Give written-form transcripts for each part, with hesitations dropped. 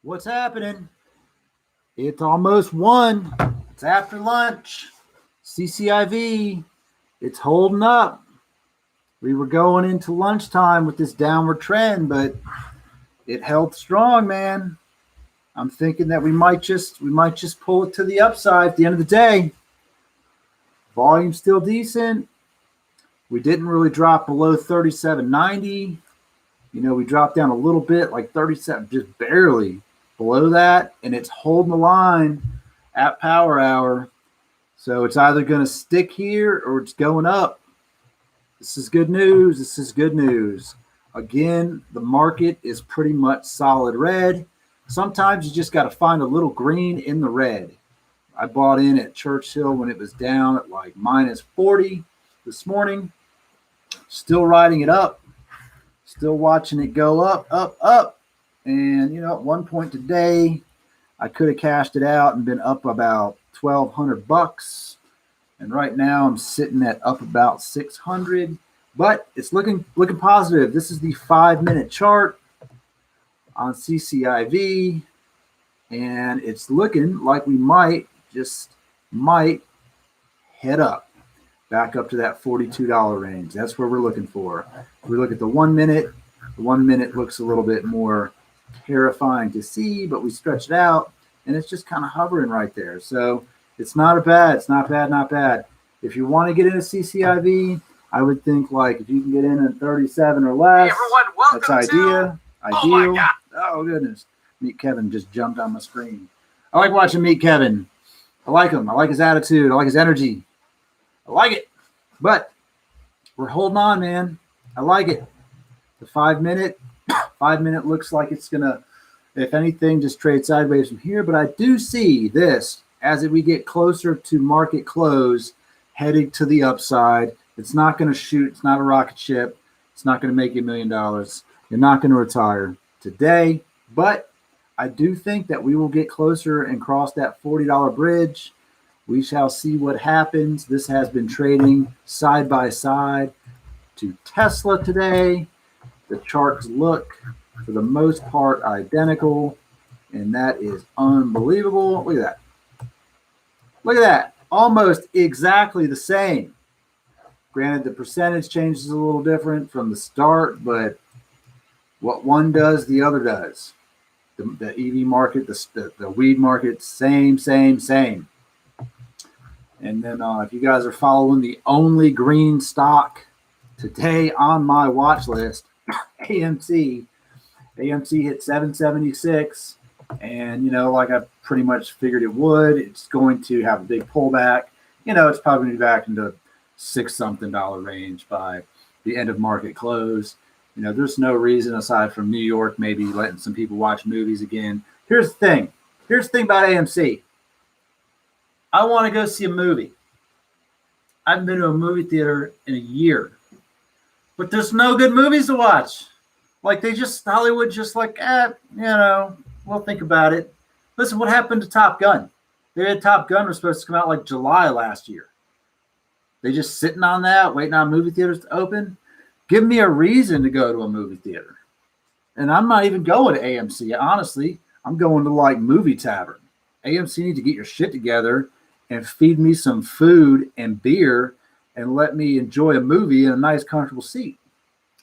What's happening? It's almost 1. It's after lunch. CCIV. It's holding up. We were going into lunchtime with this downward trend, but it held strong, man. I'm thinking that we might just pull it to the upside at the end of the day. Volume's still decent. We didn't really drop below 37.90. We dropped down a little bit, like 37, just barely below that, and it's holding the line at power hour. So it's either going to stick here or it's going up. This is good news. This is good news. Again, the market is pretty much solid red. Sometimes you just got to find a little green in the red. I bought in at Churchill when it was down at like minus 40 this morning. Still riding it up. Still watching it go up, up, up. And, at one point today, I could have cashed it out and been up about $1,200. And right now I'm sitting at up about 600. But it's looking positive. This is the 5-minute chart on CCIV. And it's looking like we might head up, back up to that $42 range. That's where we're looking for. If we look at the 1 minute, the 1 minute looks a little bit more terrifying to see, but we stretch it out and it's just kind of hovering right there. So it's not bad. If you want to get into CCIV, I would think like if you can get in at 37 or less, hey everyone, that's ideal. Oh my God. Oh goodness. Meet Kevin just jumped on my screen. I like watching Meet Kevin. I like him. I like his attitude. I like his energy. I like it. But we're holding on, man. I like it. The 5 minute looks like it's going to, if anything, just trade sideways from here. But I do see this as we get closer to market close, heading to the upside. It's not going to shoot. It's not a rocket ship. It's not going to make you $1 million. You're not going to retire today. But I do think that we will get closer and cross that $40 bridge. We shall see what happens. This has been trading side by side to Tesla today. The charts look, for the most part, identical, and that is unbelievable. Look at that. Look at that. Almost exactly the same. Granted, the percentage changes a little different from the start, but what one does, the other does. The EV market, the weed market, same. And then if you guys are following the only green stock today on my watch list, AMC hit 776. And, like I pretty much figured it would, it's going to have a big pullback. It's probably going to be back into $6-something range by the end of market close. There's no reason aside from New York maybe letting some people watch movies again. Here's the thing about AMC. I want to go see a movie. I haven't been to a movie theater in a year. But there's no good movies to watch. Like Hollywood just like, we'll think about it. Listen, what happened to Top Gun? Top Gun was supposed to come out like July last year. They just sitting on that, waiting on movie theaters to open. Give me a reason to go to a movie theater. And I'm not even going to AMC. Honestly, I'm going to like Movie Tavern. AMC need to get your shit together and feed me some food and beer and let me enjoy a movie in a nice, comfortable seat.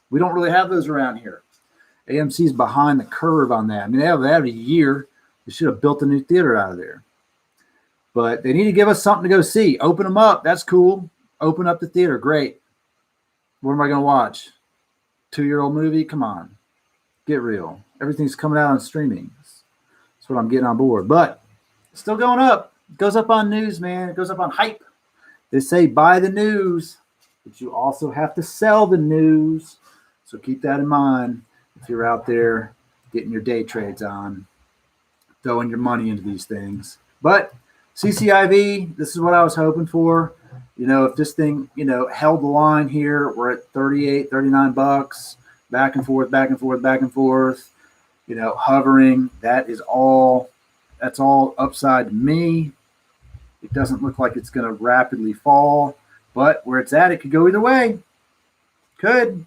We don't really have those around here. AMC's behind the curve on that. I mean, they have a year. They should have built a new theater out of there. But they need to give us something to go see. Open them up. That's cool. Open up the theater. Great. What am I going to watch? 2-year-old movie? Come on. Get real. Everything's coming out on streaming. That's what I'm getting on board. But it's still going up. It goes up on news, man. It goes up on hype. They say buy the news, but you also have to sell the news. So keep that in mind if you're out there getting your day trades on, throwing your money into these things. But CCIV, this is what I was hoping for. If this thing, held the line here, we're at 38, 39 bucks, back and forth, hovering. That's all upside to me. It doesn't look like it's going to rapidly fall, but where it's at, it could go either way. Could.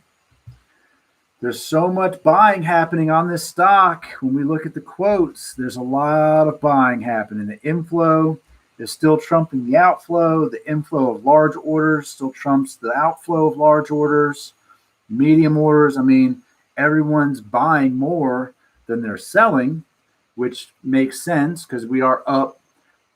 there's so much buying happening on this stock. When we look at the quotes, there's a lot of buying happening. The inflow is still trumping the outflow. The inflow of large orders still trumps the outflow of large orders. Medium orders, I mean, everyone's buying more than they're selling, which makes sense because we are up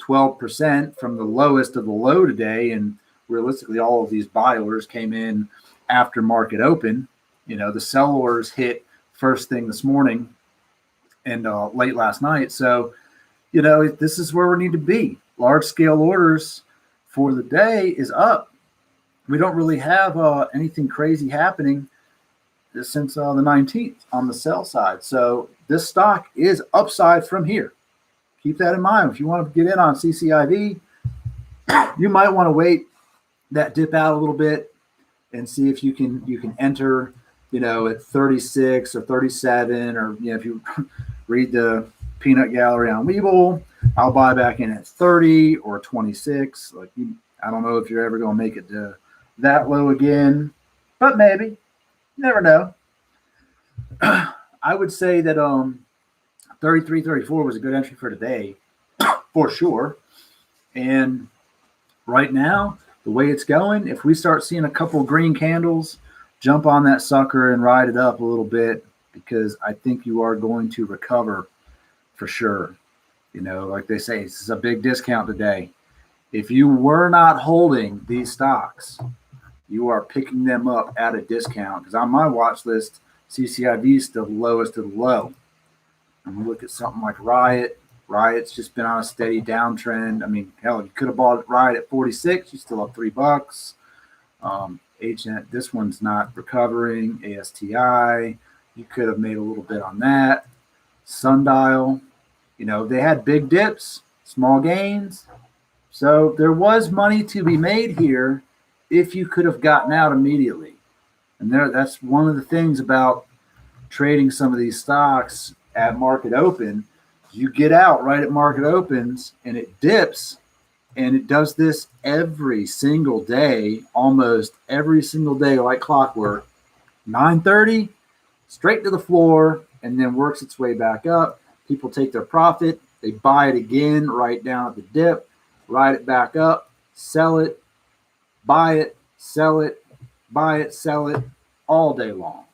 12% from the lowest of the low today. And realistically, all of these buy orders came in after market open. You know, the sell orders hit first thing this morning and late last night. So, you know, this is where we need to be. Large scale orders for the day is up. We don't really have anything crazy happening since the 19th on the sell side. So this stock is upside from here. Keep that in mind. If you want to get in on CCIV, you might want to wait that dip out a little bit and see if you can enter, you know, at 36 or 37, or, you know, if you read the peanut gallery on Webull, I'll buy back in at 30 or 26. Like, I don't know if you're ever going to make it to that low again, but maybe. You never know. I would say that 33, 34 was a good entry for today, for sure. And right now, the way it's going, if we start seeing a couple green candles, jump on that sucker and ride it up a little bit, because I think you are going to recover for sure. You know, like they say, this is a big discount today. If you were not holding these stocks, you are picking them up at a discount, because on my watch list, CCIV is still the lowest of the low. And we look at something like Riot. Riot's just been on a steady downtrend. I mean, hell, if you could have bought Riot at 46, you still have $3. Agent, this one's not recovering. ASTI, you could have made a little bit on that. Sundial, you know, they had big dips, small gains. So there was money to be made here if you could have gotten out immediately. And that's one of the things about trading some of these stocks at market open. You get out right at market opens and it dips, and it does this every single day, almost every single day, like clockwork. 9:30, straight to the floor, and then works its way back up. People take their profit, they buy it again right down at the dip, ride it back up, sell it, buy it, sell it, buy it, sell it, all day long.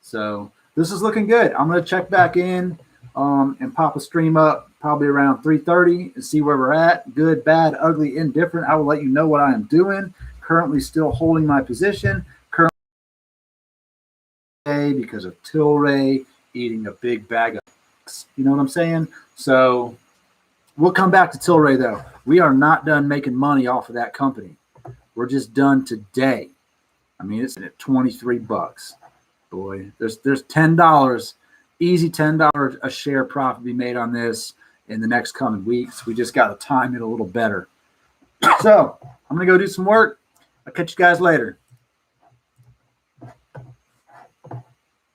So this is looking good. I'm going to check back in and pop a stream up probably around 3:30 and see where we're at. Good, bad, ugly, indifferent. I will let you know what I am doing. Currently still holding my position. Currently because of Tilray eating a big bag of, you know what I'm saying? So we'll come back to Tilray though. We are not done making money off of that company. We're just done today. I mean, it's at $23. Boy, there's $10, easy $10 a share profit to be made on this in the next coming weeks. We just got to time it a little better. So I'm going to go do some work. I'll catch you guys later.